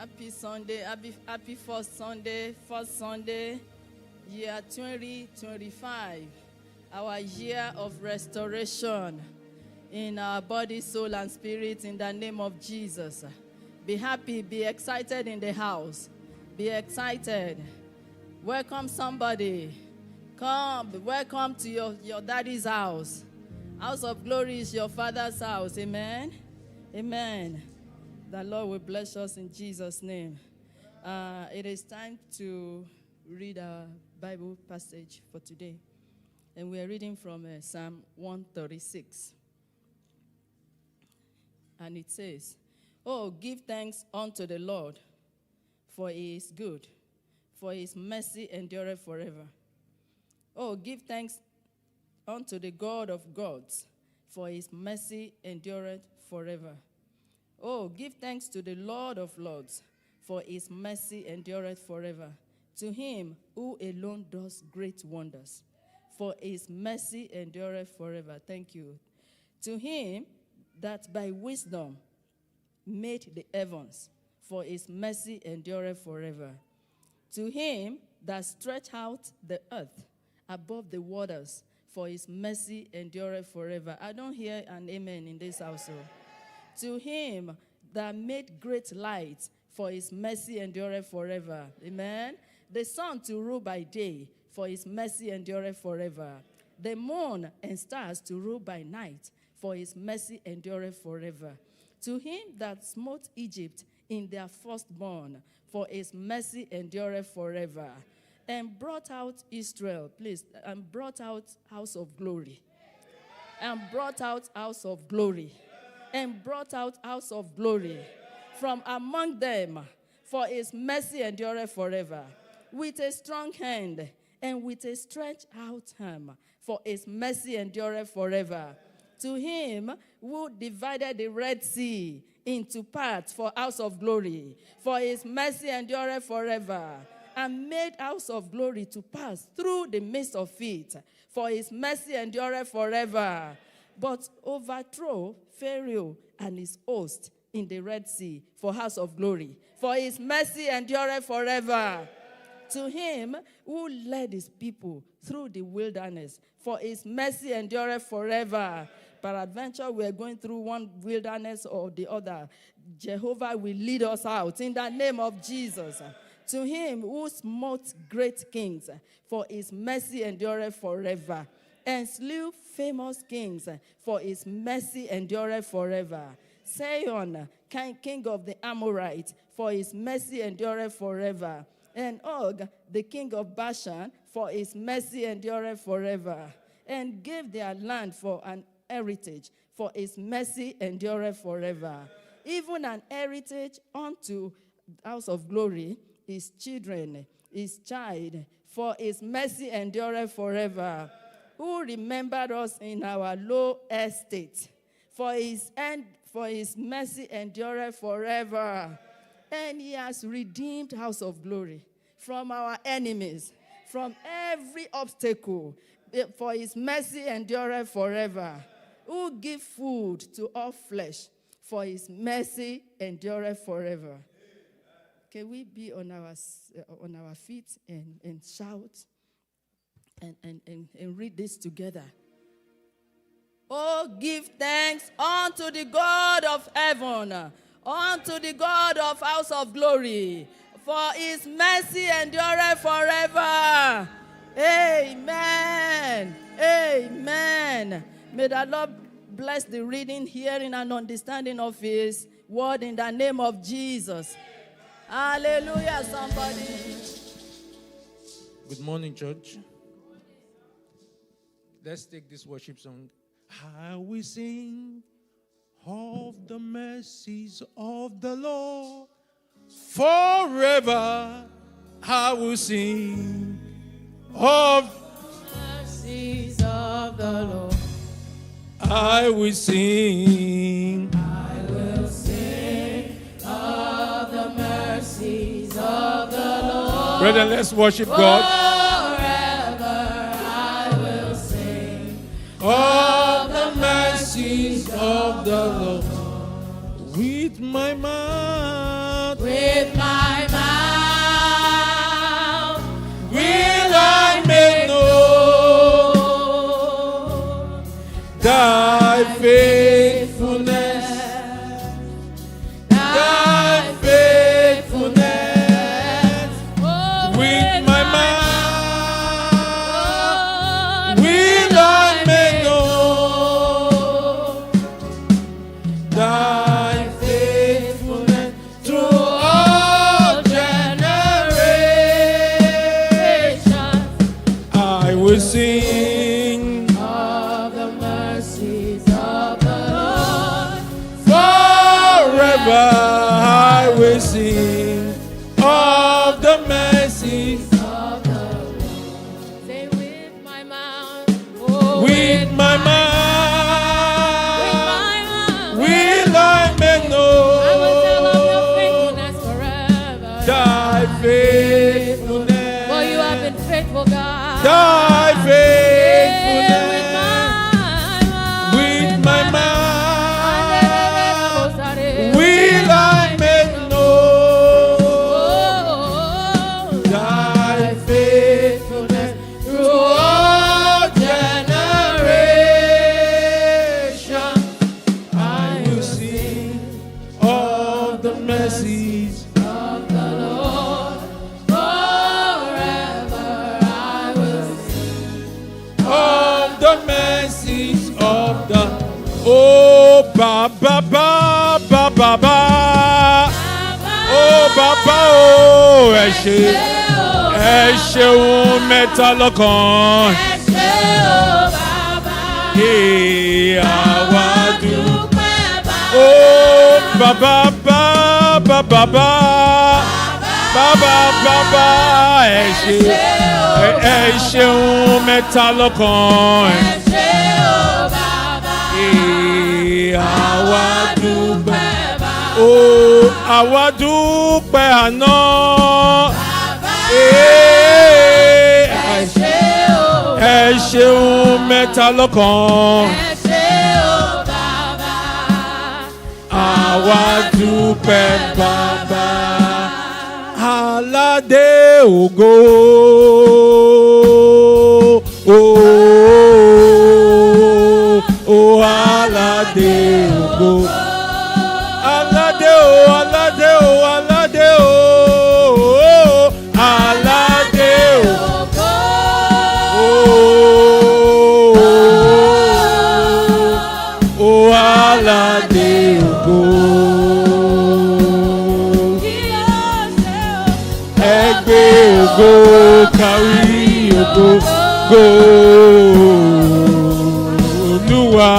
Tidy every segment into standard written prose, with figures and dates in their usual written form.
Happy Sunday, happy first Sunday, year 2025, our year of restoration in our body, soul, and spirit in the name of Jesus. Be happy, be excited in the house. Be excited. Welcome somebody. Come, welcome to your daddy's house. House of glory is your father's house. Amen. Amen. The Lord will bless us in Jesus' name. It is time to read our Bible passage for today. And we are reading from Psalm 136. And it says, "Oh, give thanks unto the Lord, for he is good, for his mercy endureth forever. Oh, give thanks unto the God of gods, for his mercy endureth forever. Oh, give thanks to the Lord of lords, for his mercy endureth forever. To him who alone does great wonders, for his mercy endureth forever." Thank you. "To him that by wisdom made the heavens, for his mercy endureth forever. To him that stretched out the earth above the waters, for his mercy endureth forever." I don't hear an amen in this household. "To him that made great light, for his mercy endureth forever." Amen. "The sun to rule by day, for his mercy endureth forever. The moon and stars to rule by night, for his mercy endureth forever. To him that smote Egypt in their firstborn, for his mercy endureth forever. And brought out Israel," please, "and brought out house of glory. And brought out house of glory. And brought out house of glory from among them, for his mercy endureth forever. With a strong hand and with a stretched out arm, for his mercy endureth forever. To him who divided the Red Sea into parts for house of glory, for his mercy endureth forever. And made house of glory to pass through the midst of it, for his mercy endureth forever. But overthrow Pharaoh and his host in the Red Sea for house of glory, for his mercy endureth forever. To him who led his people through the wilderness, for his mercy endureth forever." Peradventure, we are going through one wilderness or the other. Jehovah will lead us out in the name of Jesus. To him who smote great kings, for his mercy endureth forever. And slew famous kings, for his mercy endureth forever. Sihon, king of the Amorites, for his mercy endureth forever. And Og, the king of Bashan, for his mercy endureth forever. And gave their land for an heritage, for his mercy endureth forever. Even an heritage unto house of glory, his children, his child, for his mercy endureth forever. Who remembered us in our low estate, for his mercy endureth forever. And he has redeemed house of glory from our enemies, from every obstacle, for his mercy endureth forever. Who give food to all flesh, for his mercy endureth forever. Can we be on our feet and shout and read this together? "Oh, give thanks unto the God of heaven, unto the God of house of glory, for his mercy endureth forever." Amen. Amen. May the Lord bless the reading, hearing, and understanding of his word in the name of Jesus. Hallelujah, somebody. Good morning, church. Let's take this worship song. I will sing of the mercies of the Lord. Forever I will sing of the mercies of the Lord. I will sing. I will sing of the mercies of the Lord. Brother, let's worship God. Forever I will sing of the mercies of the Lord. With my mouth With my mouth will I make known thy faithfulness, thy faithfulness. With my mouth will I make known thy faithfulness through all generations. I will sing of the mercies of the Lord. forever. I will sing of the mercies Of the Lord. Say with my mouth. Oh, with my with mouth. my mouth. Will I make I will tell of your known faithfulness forever. thy faithfulness, For you have been faithful, God. thy Yeah, faithfulness. with my mouth. With my mouth will I make known thy faithfulness through all generations. I will sing of the mercies Of the Lord forever I will sing. of the mercies of the oh Baba Baba Baba oh Baba oh ẹ ṣeun mẹ́ta lọ́kan àwa dúpẹ́ oh Baba Baba Baba Baba Baba ẹ ṣeun mẹ́ta lọ́kan. Àwa dúpẹ́ o àwa dúpẹ́ àná ẹ ṣeun mẹ́ta lọ́kan àwa dúpẹ́ bàbá aládé ògo aládé ògo aládé o aládé o aládé o aládé o aládé ògo ẹgbẹ́ ògo kárí ògo go Olúwa.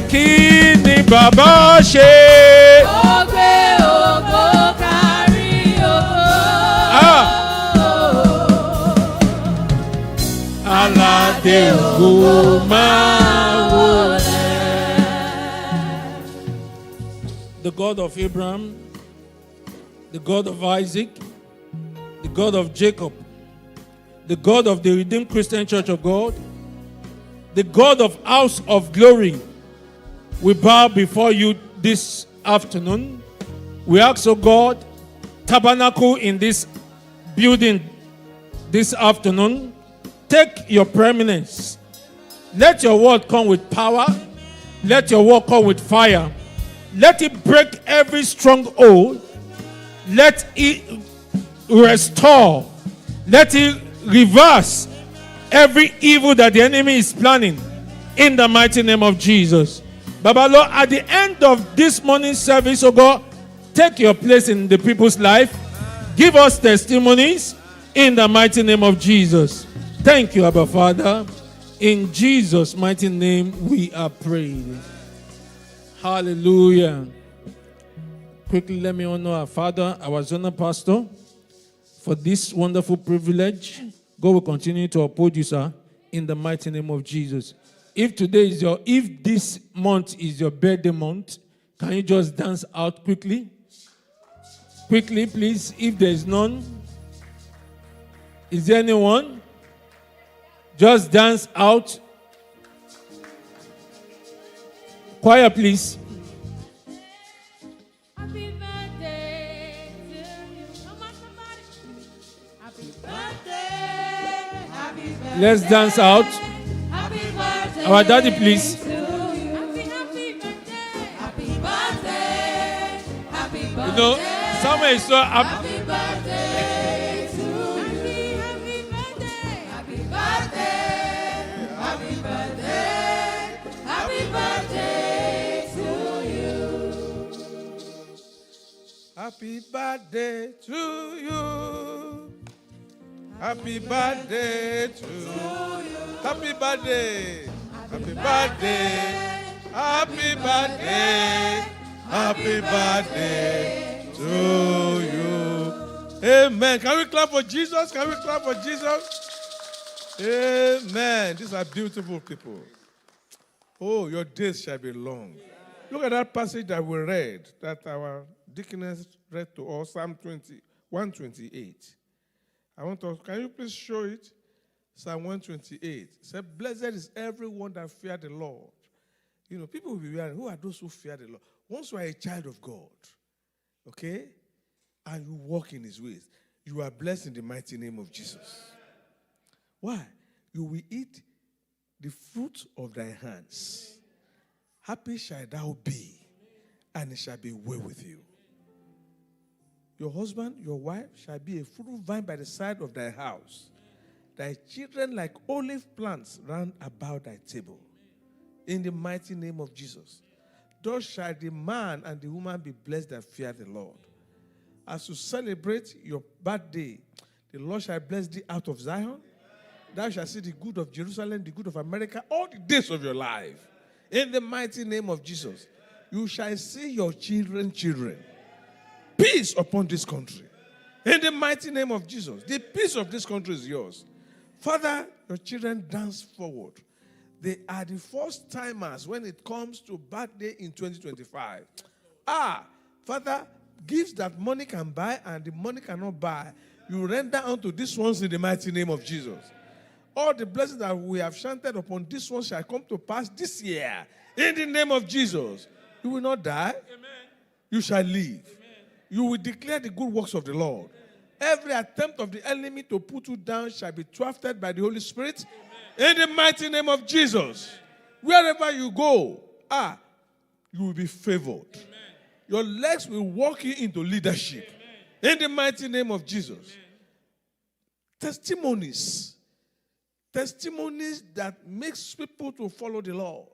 Kí ni bàbá ṣe? Ó gbé ògo kárí ògo. Aládé ògo máa wọlé. The God of Abraham, the God of Isaac, the God of Jacob, the God of the Redeemed Christian Church of God, the God of House of Glory, we bow before you this afternoon. We ask, oh God, tabernacle in this building this afternoon. Take your preeminence. Let your word come with power. Let your word come with fire. Let it break every stronghold. Let it restore. Let it reverse every evil that the enemy is planning in the mighty name of Jesus. Baba Lord, at the end of this morning's service, oh God, take your place in the people's life. Give us testimonies in the mighty name of Jesus. Thank you, Abba Father. In Jesus' mighty name we are praying. Hallelujah. Quickly, let me honor our Father, our zonal pastor, for this wonderful privilege. God will continue to uphold you, sir, in the mighty name of Jesus. If this month is your birthday month, can you just dance out quickly? Quickly, please, if there is none. Is there anyone? Just dance out Choir, please. Happy birthday to you. Come on, somebody. Happy birthday. Happy birthday. Let's dance out. Happy birthday. Our daddy, please. To you. Happy birthday. Happy birthday. Happy birthday. You know, someone is so happy. Happy birthday to you. Happy birthday. Happy birthday. Happy birthday. Happy birthday to you. Happy birthday to you. Happy birthday to you. Happy birthday. Happy birthday. Happy birthday. Happy birthday to you. Amen. Can we clap for Jesus? Can we clap for Jesus? Amen. These are beautiful people. Oh, your days shall be long. Look at that passage that we read, that our deaconess read to us, Psalm 128. I want to, can you please show it? Psalm 128. It said, blessed is everyone that fear the Lord. You know, people will be wondering, who are those who fear the Lord? Once you are a child of God, okay, and you walk in his ways, you are blessed in the mighty name of Jesus. Why? You will eat the fruit of thy hands. Happy shall thou be, and it shall be well with you. Your husband, your wife shall be a fruit vine by the side of thy house. Thy children like olive plants round about thy table. In the mighty name of Jesus. Thus shall the man and the woman be blessed that fear the Lord. As you celebrate your birthday, the Lord shall bless thee out of Zion. Thou shalt see the good of Jerusalem, the good of America, all the days of your life. In the mighty name of Jesus. You shall see your children. Peace upon this country. In the mighty name of Jesus. The peace of this country is yours. Father, your children dance forward. They are the first timers when it comes to birthday in 2025. Father, gifts that money can buy and the money cannot buy, you render unto these ones in the mighty name of Jesus. All the blessings that we have chanted upon this one shall come to pass this year. In the name of Jesus. You will not die. Amen. You shall live. Amen. You will declare the good works of the Lord. Amen. Every attempt of the enemy to put you down shall be thwarted by the Holy Spirit. Amen. In the mighty name of Jesus. Amen. Wherever you go, you will be favored. Amen. Your legs will walk you into leadership. Amen. In the mighty name of Jesus. Amen. Testimonies that makes people to follow the Lord.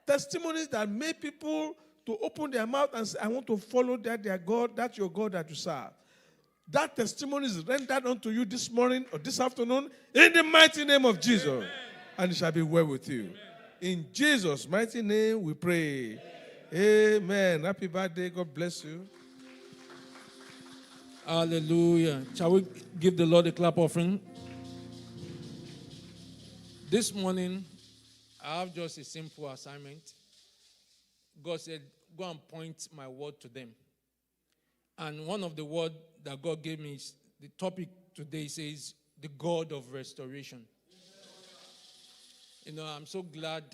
Testimonies that make people to open their mouth and say, I want to follow that their God, that's your God that you serve. That testimony is rendered unto you this morning or this afternoon in the mighty name of Jesus. Amen. And it shall be well with you. Amen. In Jesus' mighty name we pray. Amen. Happy birthday. God bless you. Hallelujah. Shall we give the Lord a clap offering? This morning, I have just a simple assignment. God said, go and point my word to them. And one of the words that God gave me is, the topic today says, the God of restoration. You know, I'm so glad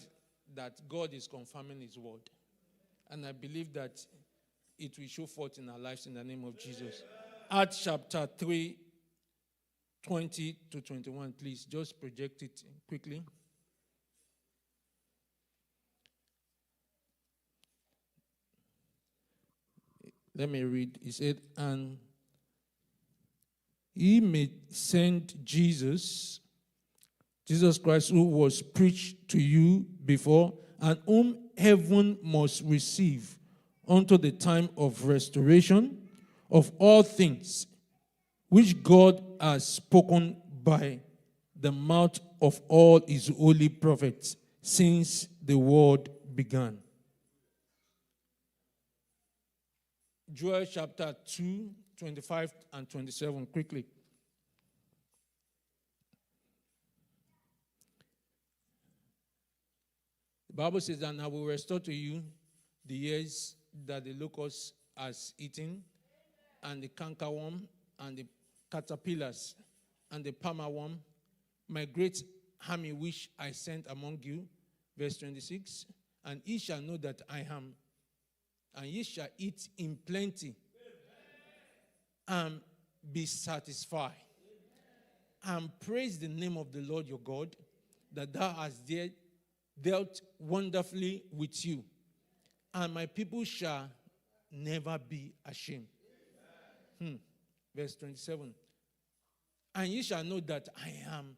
that God is confirming his word. And I believe that it will show forth in our lives in the name of Jesus. Acts chapter 3, 20 to 21, please. Just project it quickly. Let me read. He said, and he may send Jesus Christ, who was preached to you before, and whom heaven must receive unto the time of restoration of all things, which God has spoken by the mouth of all his holy prophets since the world began. Joel chapter 2, 25 and 27, quickly. The Bible says, and I will restore to you the years that the locust has eaten, and the cankerworm, and the caterpillars, and the palmerworm, my great army which I sent among you. Verse 26. and ye shall know that I am, and ye shall eat in plenty, and be satisfied. And praise the name of the Lord your God, that thou hast dealt wonderfully with you. And my people shall never be ashamed. Verse 27. And ye shall know that I am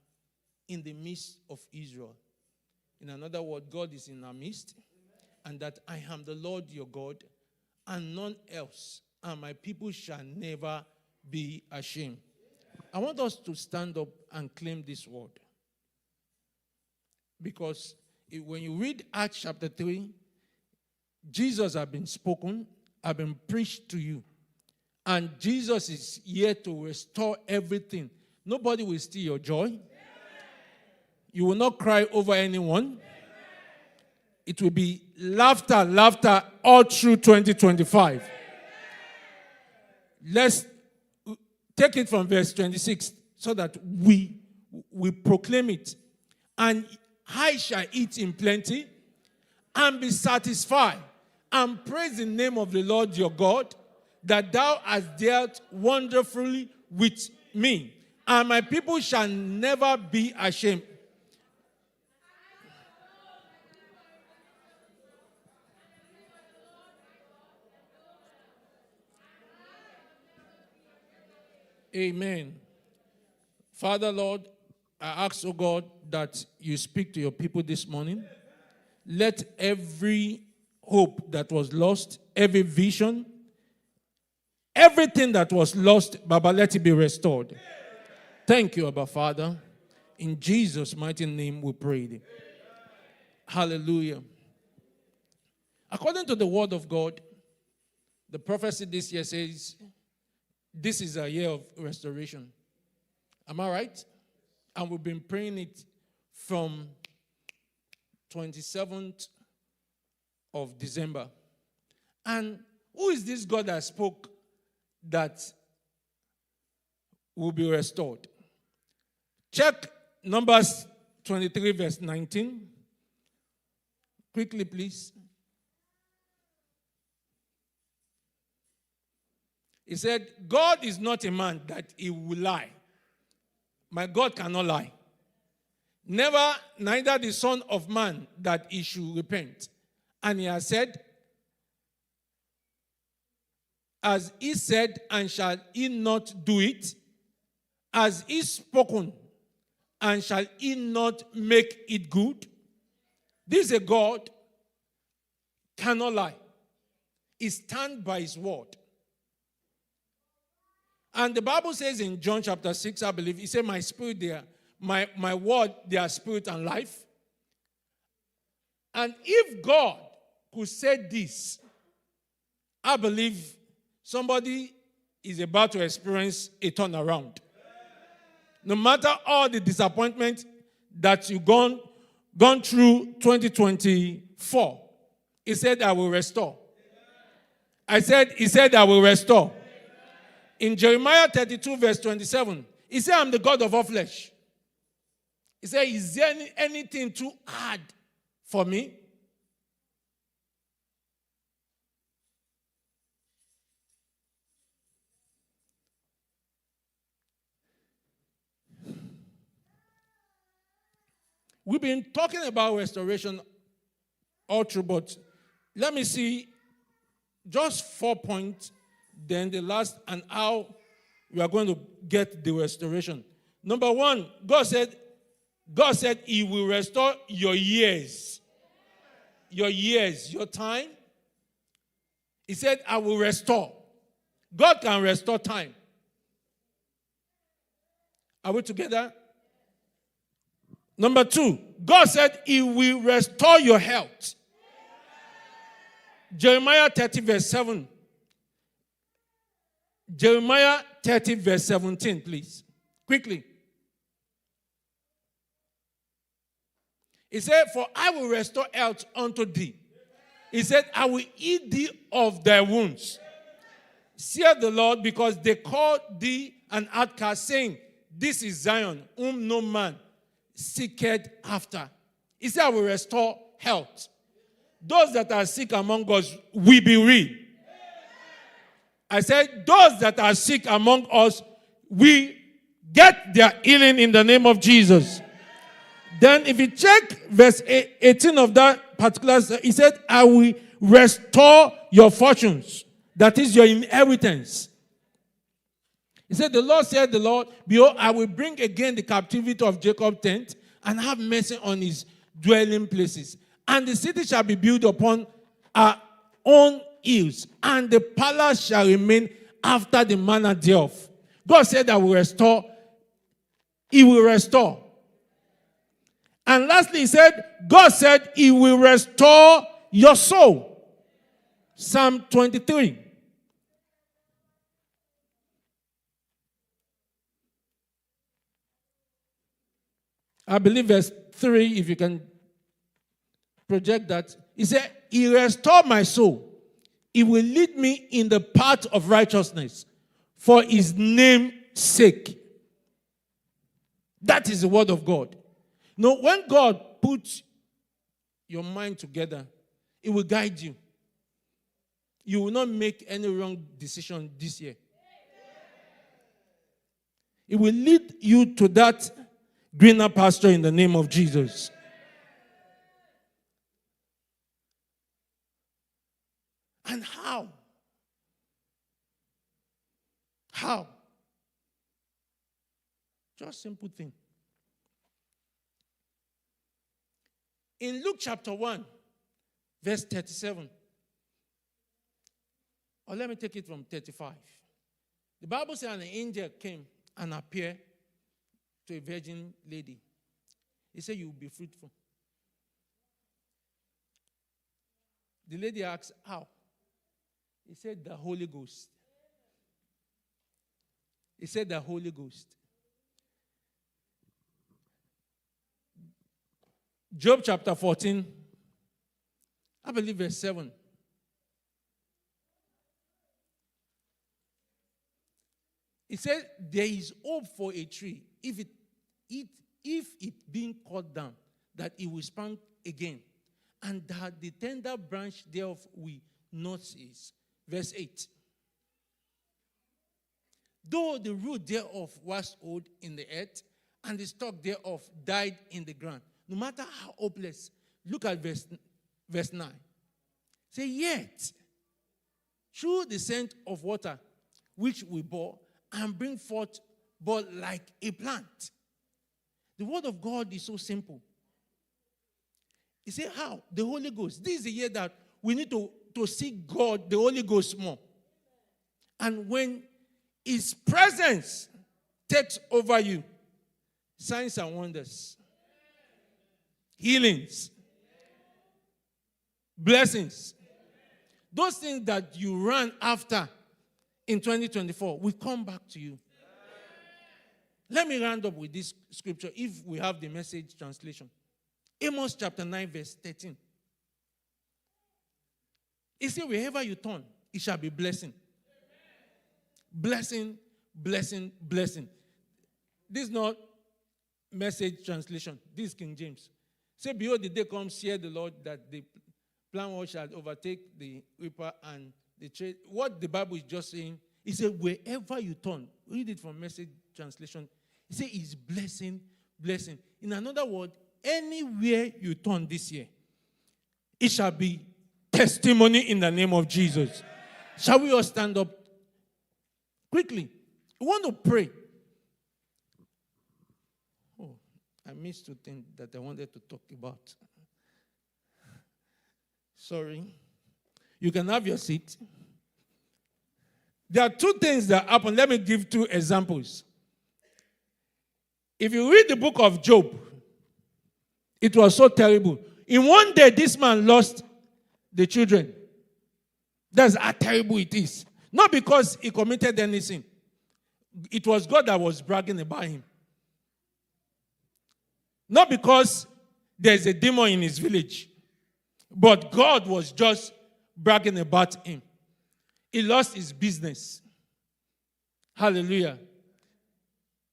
in the midst of Israel. In another word, God is in our midst. And that I am the Lord your God, and none else. And my people shall never be ashamed. I want us to stand up and claim this word. Because when you read Acts chapter 3, Jesus has been spoken, has been preached to you. And Jesus is here to restore everything. Nobody will steal your joy. You will not cry over anyone. It will be laughter, laughter all through 2025. Let's take it from verse 26 so that we proclaim it. And I shall eat in plenty and be satisfied, and praise the name of the Lord your God, that thou hast dealt wonderfully with me, and my people shall never be ashamed. Amen. Father, Lord, I ask, oh God, that you speak to your people this morning. Let every hope that was lost, every vision, everything that was lost, Baba, let it be restored. Thank you, Abba Father. In Jesus' mighty name we pray. Hallelujah. According to the word of God, the prophecy this year says, this is a year of restoration. Am I right? And we've been praying it from 27th of December. And who is this God that spoke that will be restored? Check Numbers 23 verse 19. Quickly, please. He said, God is not a man that he will lie. My God cannot lie. Neither the Son of Man that he should repent. And he has said, as he said, and shall he not do it? As he spoken, and shall he not make it good? This is a God cannot lie. He stands by his word. And the Bible says in John chapter 6, I believe, he said, my spirit there, my word, they are spirit and life. And if God could say this, I believe somebody is about to experience a turnaround. No matter all the disappointment that you've gone through 2024, he said, I will restore. He said, I will restore. In Jeremiah 32, verse 27, he said, I'm the God of all flesh. He said, is there anything too hard for me? We've been talking about restoration all through, but let me see just 4 points, then the last, and how we are going to get the restoration. Number one, God said he will restore your years. Your years, your time. He said, I will restore. God can restore time. Are we together? Number two, God said he will restore your health. Jeremiah 30 verse 7. Jeremiah 30 verse 17, please. Quickly. He said, for I will restore health unto thee. He said, I will heal thee of thy wounds. Saith the Lord, because they called thee an outcast, saying, this is Zion, whom no man seeketh after. He said, I will restore health. those that are sick among us will be real. I said, those that are sick among us will get their healing in the name of Jesus. Then if you check verse 18 of that particular, he said, I will restore your fortunes. That is your inheritance. He said, the Lord said, the Lord, behold, I will bring again the captivity of Jacob's tent and have mercy on his dwelling places. And the city shall be built upon our own hills, and the palace shall remain after the manner thereof. God said, I will restore. He will restore. And lastly, he said, God said, he will restore your soul. Psalm 23. I believe verse 3, if you can project that. He said, he restored my soul. He will lead me in the path of righteousness for his name's sake. That is the word of God. Now, when God puts your mind together, it will guide you. You will not make any wrong decision this year. It will lead you to that greener pasture in the name of Jesus. And how? How? Just simple thing. In Luke chapter 1, verse 37, or let me take it from 35. The Bible says an angel came and appeared to a virgin lady. He said, you will be fruitful. The lady asked, how? He said, the Holy Ghost. He said, the Holy Ghost. Job chapter 14, I believe verse 7. He said, there is hope for a tree if it being cut down, that it will sprout again, and that the tender branch thereof will not cease. Verse 8. Though the root thereof was old in the earth, and the stalk thereof died in the ground. No matter how hopeless, look at verse 9. Say, yet, through the scent of water, which we bore, and bring forth but like a plant. The word of God is so simple. He said, how? The Holy Ghost. This is the year that we need to seek God, the Holy Ghost, more. And when his presence takes over you, signs and wonders, healings, blessings, those things that you ran after in 2024 will come back to you. Let me round up with this scripture if we have the Message translation. Amos chapter 9 verse 13. He said, wherever you turn, it shall be blessing. Blessing, blessing, blessing. This is not Message translation. This is King James. Say, behold, the day comes, hear the Lord, that the plowman shall overtake the reaper and the trade. What the Bible is just saying, he said, wherever you turn, read it from Message translation. He said, it's blessing, blessing. In another word, anywhere you turn this year, it shall be testimony in the name of Jesus. Shall we all stand up quickly? We want to pray. Oh, I missed two things that I wanted to talk about. Sorry. You can have your seat. There are two things that happen. Let me give two examples. If you read the book of Job, it was so terrible. In one day, this man lost the children. That's how terrible it is. Not because he committed any sin. It was God that was bragging about him. Not because there's a demon in his village. But God was just bragging about him. He lost his business. Hallelujah.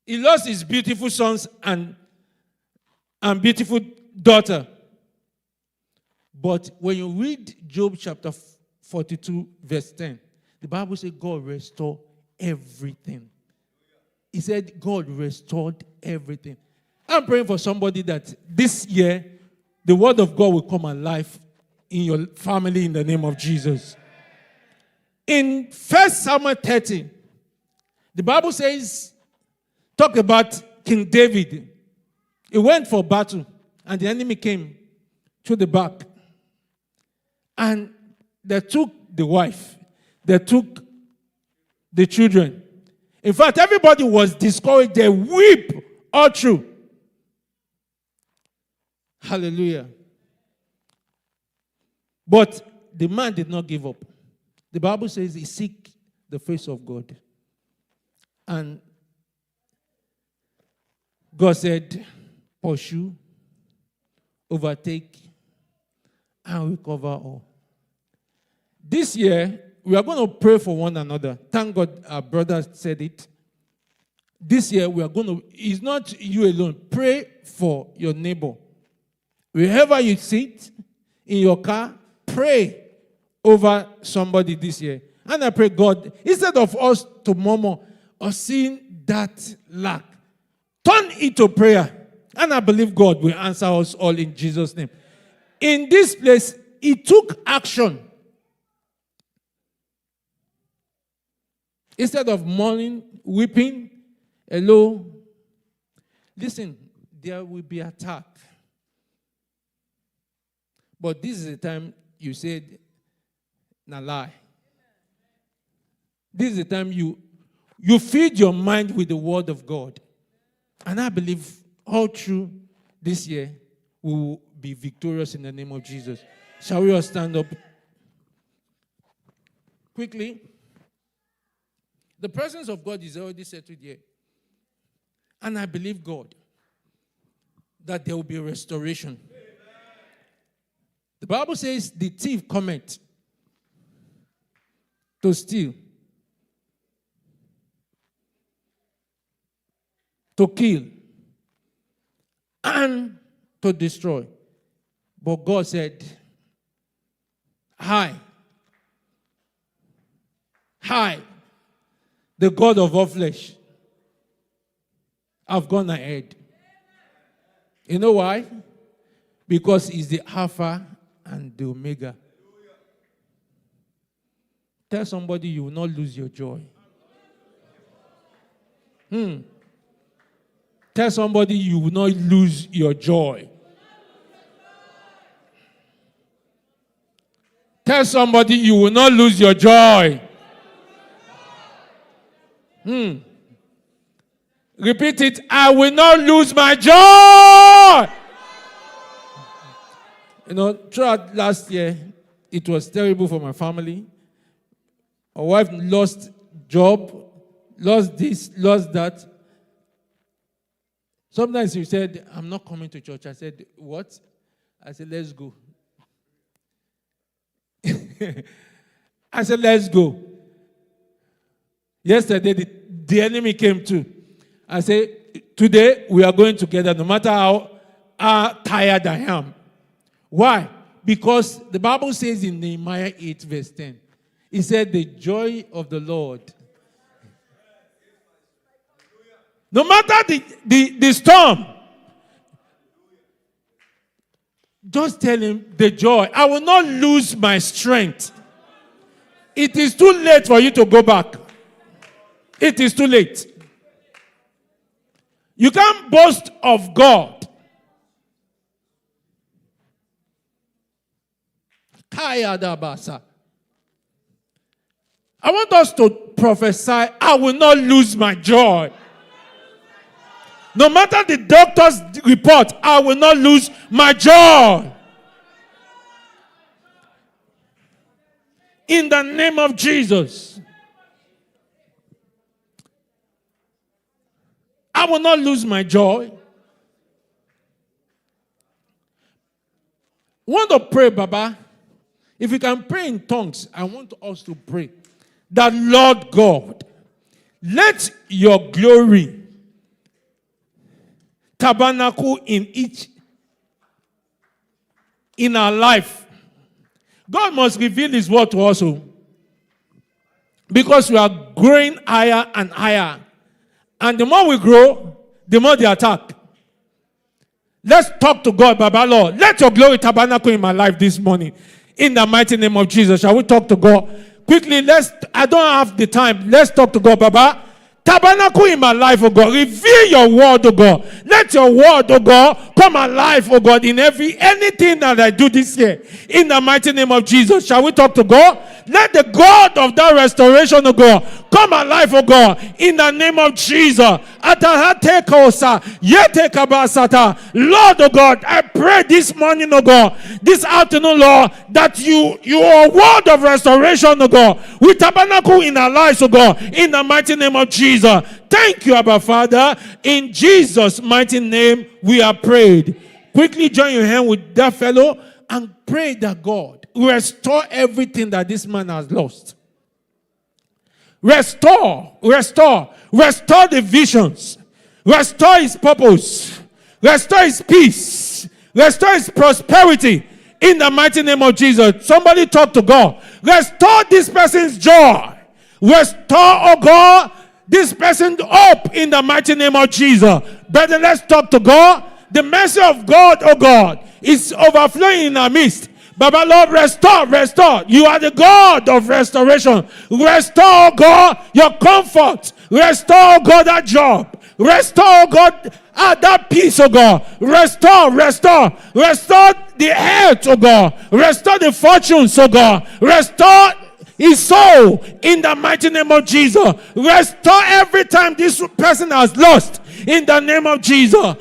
He lost his beautiful sons and beautiful daughter. But when you read Job chapter 42, verse 10, the Bible says God restored everything. He said God restored everything. I'm praying for somebody that this year, the word of God will come alive in your family in the name of Jesus. In 1 Samuel 30, the Bible says, talk about King David. He went for battle, and the enemy came to the back. And they took the wife. They took the children. In fact, everybody was discouraged. They weep all through. Hallelujah. But the man did not give up. The Bible says he seek the face of God. And God said, pursue, overtake, and recover all. This year, we are going to pray for one another. Thank God our brother said it. This year, we are going to, it's not you alone. Pray for your neighbor. Wherever you sit, in your car, pray over somebody this year. And I pray, God, instead of us to murmur or seeing that lack, turn it to prayer. And I believe God will answer us all in Jesus' name. In this place, he took action. Instead of mourning, weeping, hello. Listen, there will be attack. But this is the time you said, na lie. This is the time you feed your mind with the word of God. And I believe all through this year, we will be victorious in the name of Jesus. Shall we all stand up? Quickly. The presence of God is already settled here. And I believe God that there will be a restoration. Amen. The Bible says the thief cometh to steal, to kill, and to destroy. But God said, I, the God of all flesh, have gone ahead. You know why? Because he's the Alpha and the Omega. Tell somebody you will not lose your joy. Tell somebody you will not lose your joy. Tell somebody you will not lose your joy. Repeat it. I will not lose my joy. You know, throughout last year, it was terrible for my family. My wife lost job, lost this, lost that. Sometimes she said, I'm not coming to church. I said, what? I said, let's go. I said, let's go. Yesterday, the enemy came too. I said, today we are going together no matter how tired I am. Why? Because the Bible says in Nehemiah 8 verse 10, it said the joy of the Lord. No matter the storm, just tell him the joy. I will not lose my strength. It is too late for you to go back. It is too late. You can't boast of God. I want us to prophesy, I will not lose my joy. No matter the doctor's report, I will not lose my joy. In the name of Jesus. I will not lose my joy. Want to pray, Baba? If you can pray in tongues, I want us to pray that, Lord God, let your glory tabernacle in our life. God must reveal his word to us. Because we are growing higher and higher. And the more we grow, the more they attack. Let's talk to God, Baba Lord. Let your glory tabernacle in my life this morning. In the mighty name of Jesus. Shall we talk to God? Quickly, I don't have the time. Let's talk to God, Baba. Tabernacle in my life, oh God. Reveal your word, oh God. Let your word, oh God, come alive, oh God, in anything that I do this year. In the mighty name of Jesus. Shall we talk to God? Let the God of that restoration, oh God, come alive, oh God, in the name of Jesus. Lord, oh God, I pray this morning, oh God, this afternoon, Lord, that your word of restoration, oh God, will tabernacle in our lives, oh God, in the mighty name of Jesus. Thank you, Abba Father. In Jesus' mighty name, we are prayed. Quickly join your hand with that fellow and pray that God restore everything that this man has lost. Restore the visions. Restore his purpose. Restore his peace. Restore his prosperity. In the mighty name of Jesus. Somebody talk to God. Restore this person's joy. Restore, oh God, this person's hope in the mighty name of Jesus. Brother, let's talk to God. The mercy of God, oh God, is overflowing in our midst. Baba Lord, restore. You are the God of restoration. Restore, oh God, your comfort. Restore, oh God, that job. Restore, oh God, that peace, oh God. Restore the health, oh God. Restore the fortunes, oh God. Restore his soul in the mighty name of Jesus. Restore every time this person has lost in the name of Jesus.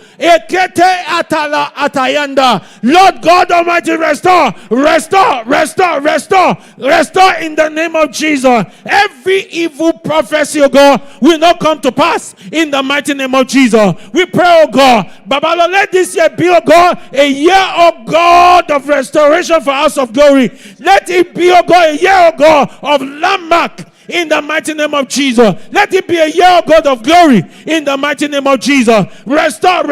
Lord God Almighty, restore in the name of Jesus. Every evil prophecy, oh God, will not come to pass in the mighty name of Jesus. We pray, oh God, Baba Lord, let this year be, oh God, a year, oh God, of restoration for House of Glory. Let it be, oh God, a year, oh God, of landmark in the mighty name of Jesus. Let it be a year, oh God, of glory in the mighty name of Jesus. Restore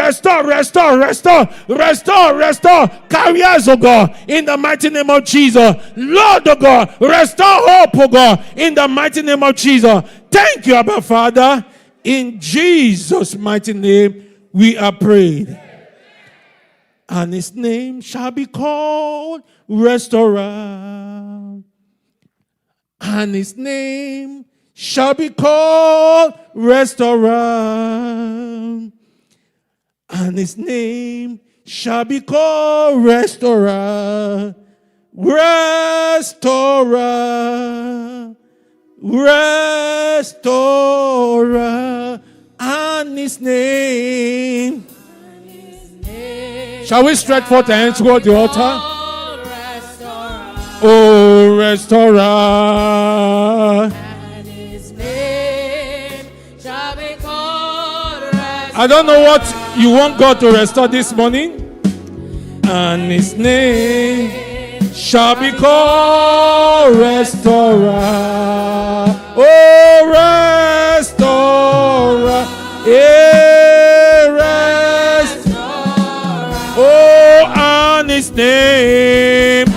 careers, oh God, in the mighty name of Jesus. Lord, oh God, restore hope, oh God, in the mighty name of Jesus. Thank you, Abba Father. In Jesus' mighty name we are prayed. And his name shall be called Restorer. And his name shall be called Restorer. And his name shall be called Restorer. Restorer. And his name. Shall we stretch forth our hands toward the altar? Oh, Restorer. And his name shall be called Restorer. I don't know what you want God to restore this morning. And his name shall be called Restorer. Oh, Restorer. Restorer. Oh, and his name.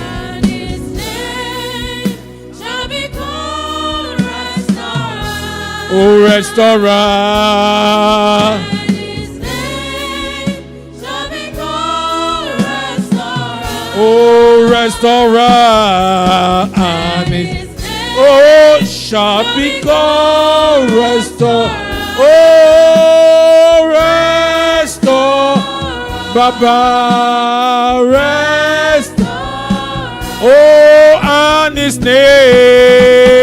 Oh, Restorer. And his name shall be called Restorer. Oh, Restorer. And his name shall be called Restorer. Oh, restore. Baba, restore. Oh, and his name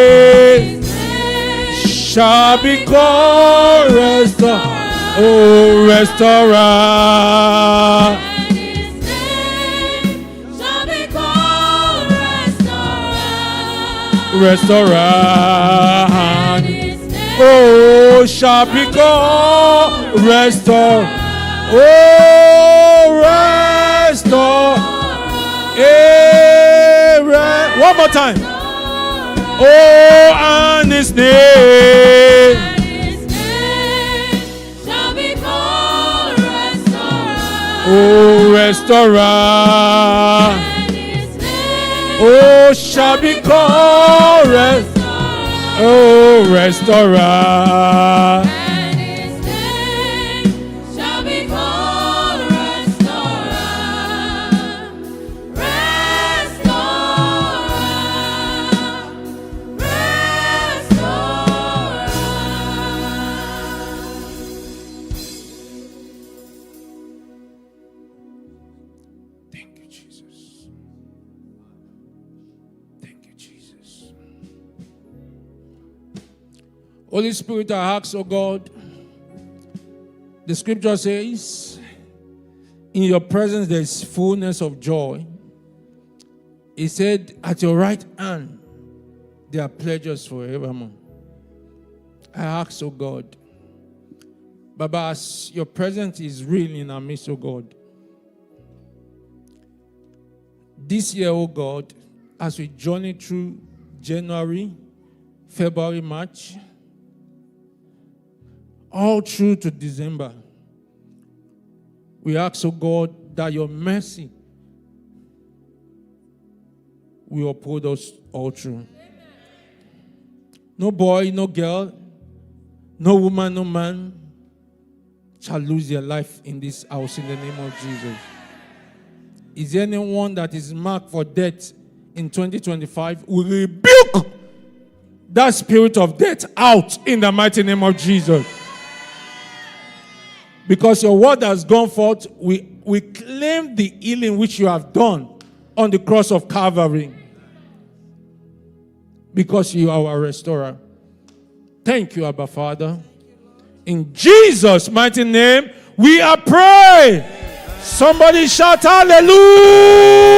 shall be called Restorer. Oh, Restorer. And his name shall be called Restorer. Restorer. And his name Oh, shall be called Restorer. Oh, restore. One more time. Oh, and his name. And his name shall be called Restorer. Oh, Restorer. And his name Oh, shall be called restorer. And his name shall be called Restorer. Thank you, Jesus. Thank you, Jesus. Holy Spirit, I ask, oh God, the scripture says, in your presence there is fullness of joy. He said, at your right hand there are pleasures forevermore. I ask, oh God, Baba, as your presence is real in our midst, oh God, this year, oh God, as we journey through January, February, March, all through to December, we ask, oh God, that your mercy will uphold us all through. No boy, no girl, no woman, no man shall lose their life in this house in the name of Jesus. Is there anyone that is marked for death in 2025? We rebuke that spirit of death out in the mighty name of Jesus. Because your word has gone forth, we claim the healing which you have done on the cross of Calvary. Because you are our restorer. Thank you, Abba Father. In Jesus' mighty name, we are praying. Somebody shout hallelujah.